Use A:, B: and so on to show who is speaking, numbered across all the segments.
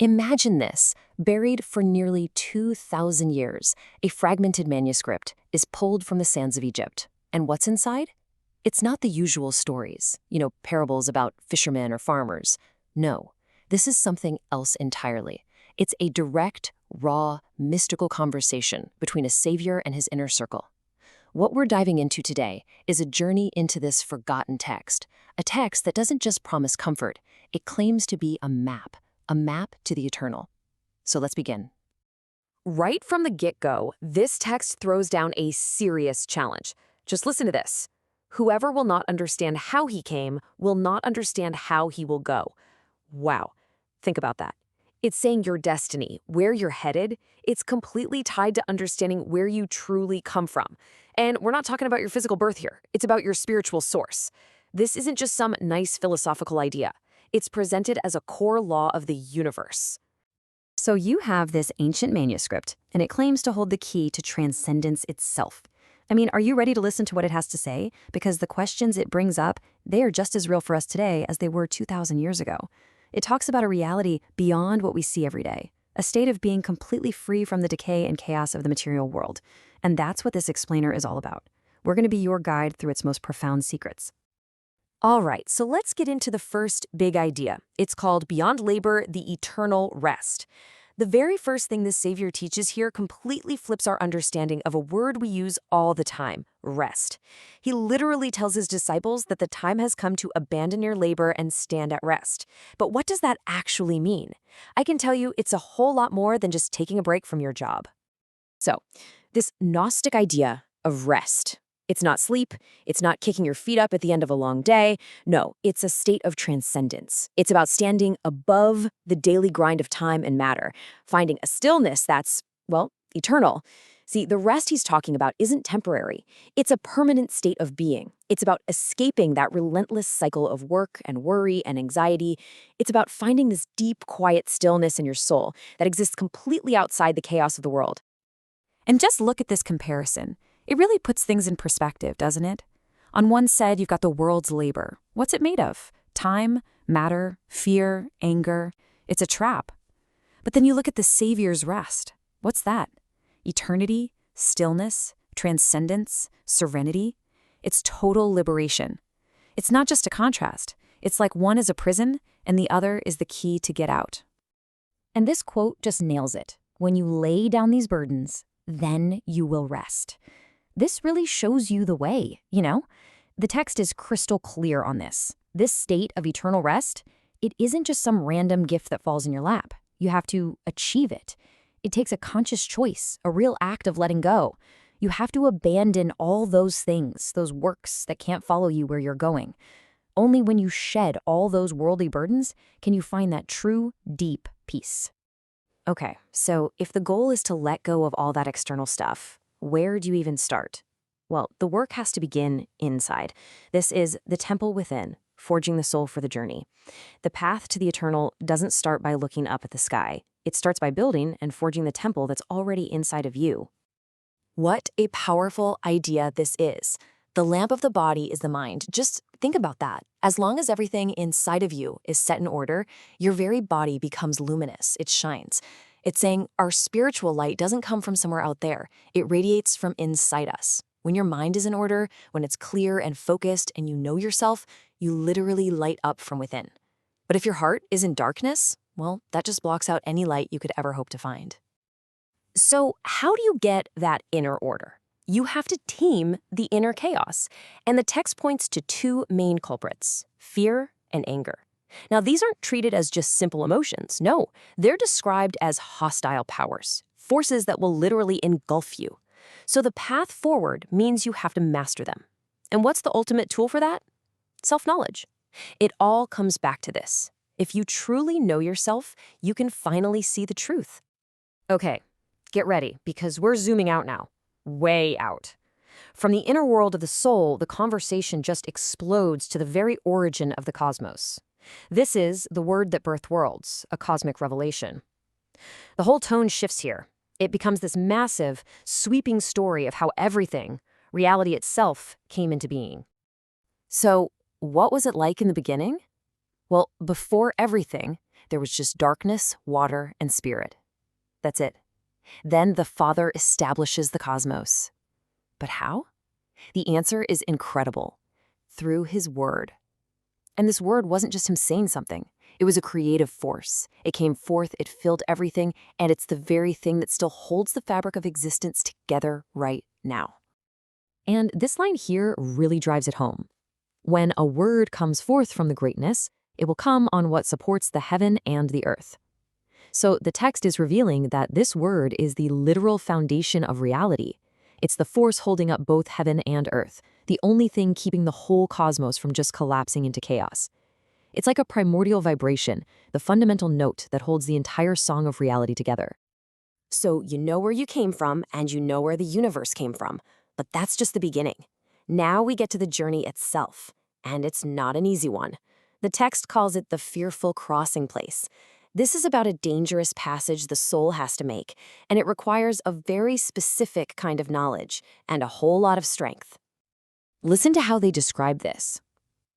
A: Imagine this. Buried for nearly 2,000 years, a fragmented manuscript is pulled from the sands of Egypt. And what's inside? It's not the usual stories, parables about fishermen or farmers. No, this is something else entirely. It's a direct, raw, mystical conversation between a savior and his inner circle. What we're diving into today is a journey into this forgotten text, a text that doesn't just promise comfort, it claims to be a map to the eternal. So let's begin.
B: Right from the get-go, this text throws down a serious challenge. Just listen to this. Whoever will not understand how he came will not understand how he will go. Wow, think about that. It's saying your destiny, where you're headed, it's completely tied to understanding where you truly come from. And we're not talking about your physical birth here. It's about your spiritual source. This isn't just some nice philosophical idea. It's presented as a core law of the universe.
C: So you have this ancient manuscript, and it claims to hold the key to transcendence itself. I mean, are you ready to listen to what it has to say? Because the questions it brings up, they are just as real for us today as they were 2,000 years ago. It talks about a reality beyond what we see every day, a state of being completely free from the decay and chaos of the material world. And that's what this explainer is all about. We're going to be your guide through its most profound secrets.
B: All right, so let's get into the first big idea. It's called Beyond Labor, the Eternal Rest. The very first thing this savior teaches here completely flips our understanding of a word we use all the time, rest. He literally tells his disciples that the time has come to abandon your labor and stand at rest. But what does that actually mean? I can tell you it's a whole lot more than just taking a break from your job. So, this Gnostic idea of rest. It's not sleep, it's not kicking your feet up at the end of a long day. No, it's a state of transcendence. It's about standing above the daily grind of time and matter, finding a stillness that's, eternal. See, the rest he's talking about isn't temporary. It's a permanent state of being. It's about escaping that relentless cycle of work and worry and anxiety. It's about finding this deep, quiet stillness in your soul that exists completely outside the chaos of the world.
C: And just look at this comparison. It really puts things in perspective, doesn't it? On one side, you've got the world's labor. What's it made of? Time, matter, fear, anger. It's a trap. But then you look at the Savior's rest. What's that? Eternity, stillness, transcendence, serenity. It's total liberation. It's not just a contrast. It's like one is a prison and the other is the key to get out.
A: And this quote just nails it. When you lay down these burdens, then you will rest. This really shows you the way, The text is crystal clear on this. This state of eternal rest, it isn't just some random gift that falls in your lap. You have to achieve it. It takes a conscious choice, a real act of letting go. You have to abandon all those things, those works that can't follow you where you're going. Only when you shed all those worldly burdens can you find that true, deep peace.
B: Okay, so if the goal is to let go of all that external stuff, where do you even start? Well, the work has to begin inside. This is the temple within, forging the soul for the journey. The path to the eternal doesn't start by looking up at the sky. It starts by building and forging the temple that's already inside of you. What a powerful idea this is. The lamp of the body is the mind. Just think about that. As long as everything inside of you is set in order, your very body becomes luminous. It shines. It's saying our spiritual light doesn't come from somewhere out there. It radiates from inside us. When your mind is in order, when it's clear and focused and you know yourself, you literally light up from within. But if your heart is in darkness, well, that just blocks out any light you could ever hope to find. So how do you get that inner order? You have to tame the inner chaos. And the text points to two main culprits, fear and anger. Now, these aren't treated as just simple emotions. No, they're described as hostile powers, forces that will literally engulf you. So the path forward means you have to master them. And what's the ultimate tool for that? Self-knowledge. It all comes back to this. If you truly know yourself, you can finally see the truth. Okay, get ready, because we're zooming out now. Way out. From the inner world of the soul, the conversation just explodes to the very origin of the cosmos. This is the word that birthed worlds, a cosmic revelation. The whole tone shifts here. It becomes this massive, sweeping story of how everything, reality itself, came into being. So, what was it like in the beginning? Well, before everything,
A: there was just darkness, water, and spirit. That's it. Then the Father establishes the cosmos. But how? The answer is incredible. Through his word. And this word wasn't just him saying something. It was a creative force. It came forth, it filled everything, and it's the very thing that still holds the fabric of existence together right now.
B: And this line here really drives it home. When a word comes forth from the greatness, it will come on what supports the heaven and the earth. So the text is revealing that this word is the literal foundation of reality. It's the force holding up both heaven and earth, the only thing keeping the whole cosmos from just collapsing into chaos. It's like a primordial vibration, the fundamental note that holds the entire song of reality together.
A: So you know where you came from, and you know where the universe came from. But that's just the beginning. Now we get to the journey itself, and it's not an easy one. The text calls it the fearful crossing place. This is about a dangerous passage the soul has to make, and it requires a very specific kind of knowledge and a whole lot of strength.
B: Listen to how they describe this.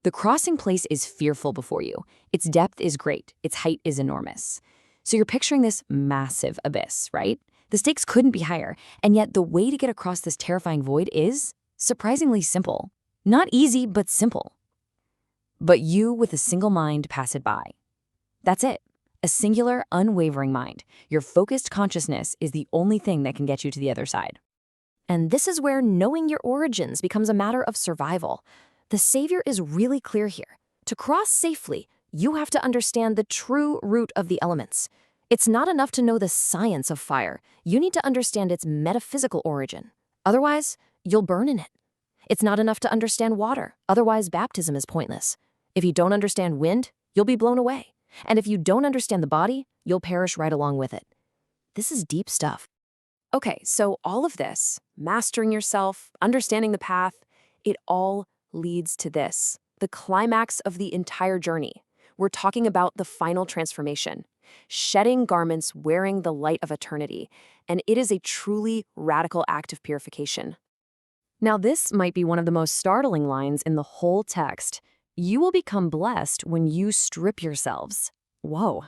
B: The crossing place is fearful before you. Its depth is great. Its height is enormous. So you're picturing this massive abyss, right? The stakes couldn't be higher, and yet the way to get across this terrifying void is surprisingly simple. Not easy, but simple. But you, with a single mind, pass it by. That's it. A singular, unwavering mind. Your focused consciousness is the only thing that can get you to the other side.
A: And this is where knowing your origins becomes a matter of survival. The Savior is really clear here. To cross safely, you have to understand the true root of the elements. It's not enough to know the science of fire. You need to understand its metaphysical origin. Otherwise, you'll burn in it. It's not enough to understand water. Otherwise, baptism is pointless. If you don't understand wind, you'll be blown away. And if you don't understand the body, you'll perish right along with it. This is deep stuff. Okay, so all of this, mastering yourself, understanding the path, it all leads to this, the climax of the entire journey. We're talking about the final transformation, shedding garments wearing the light of eternity, and it is a truly radical act of purification. Now, this might be one of the most startling lines in the whole text. You will become blessed when you strip yourselves. Whoa.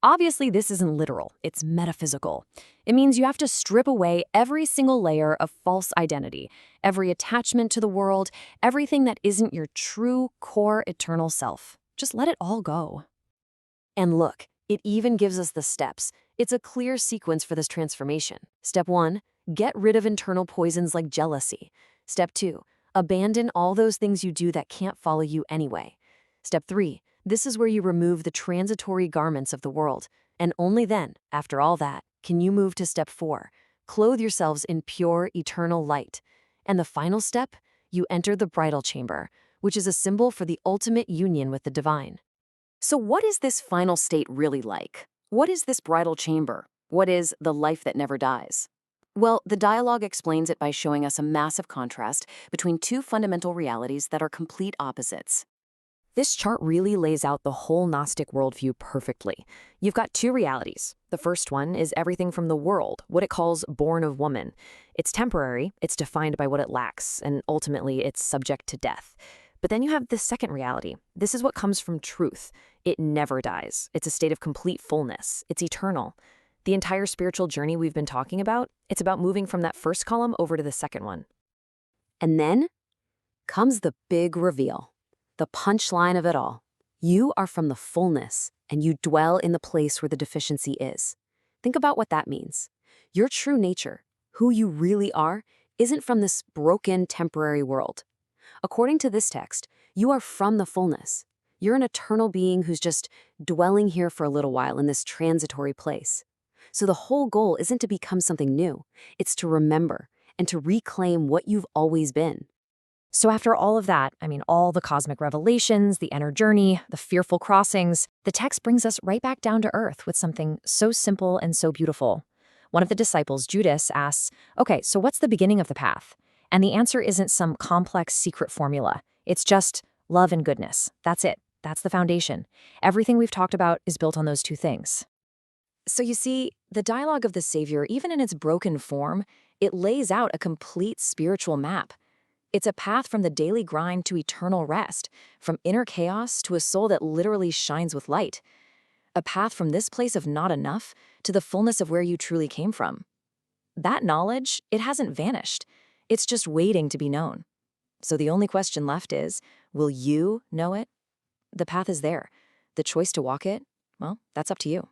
A: Obviously, this isn't literal, it's metaphysical. It means you have to strip away every single layer of false identity, every attachment to the world, everything that isn't your true, core, eternal self. Just let it all go. And look, it even gives us the steps. It's a clear sequence for this transformation. Step 1, get rid of internal poisons like jealousy. Step 2, abandon all those things you do that can't follow you anyway. Step 3, this is where you remove the transitory garments of the world. And only then, after all that, can you move to step 4, clothe yourselves in pure, eternal light. And the final step, you enter the bridal chamber, which is a symbol for the ultimate union with the divine. So what is this final state really like? What is this bridal chamber? What is the life that never dies? Well, the dialogue explains it by showing us a massive contrast between two fundamental realities that are complete opposites.
B: This chart really lays out the whole Gnostic worldview perfectly. You've got two realities. The first one is everything from the world, what it calls born of woman. It's temporary, it's defined by what it lacks, and ultimately it's subject to death. But then you have the second reality. This is what comes from truth. It never dies. It's a state of complete fullness. It's eternal. The entire spiritual journey we've been talking about, it's about moving from that first column over to the second one.
A: And then comes the big reveal. The punchline of it all. You are from the fullness, and you dwell in the place where the deficiency is. Think about what that means. Your true nature, who you really are, isn't from this broken, temporary world. According to this text, you are from the fullness. You're an eternal being who's just dwelling here for a little while in this transitory place. So the whole goal isn't to become something new. It's to remember and to reclaim what you've always been.
B: So after all of that, all the cosmic revelations, the inner journey, the fearful crossings, the text brings us right back down to earth with something so simple and so beautiful. One of the disciples, Judas, asks, okay, so what's the beginning of the path? And the answer isn't some complex secret formula. It's just love and goodness. That's it. That's the foundation. Everything we've talked about is built on those two things.
A: So you see, the dialogue of the Savior, even in its broken form, it lays out a complete spiritual map. It's a path from the daily grind to eternal rest, from inner chaos to a soul that literally shines with light. A path from this place of not enough to the fullness of where you truly came from. That knowledge, it hasn't vanished. It's just waiting to be known. So the only question left is, will you know it? The path is there. The choice to walk it, well, that's up to you.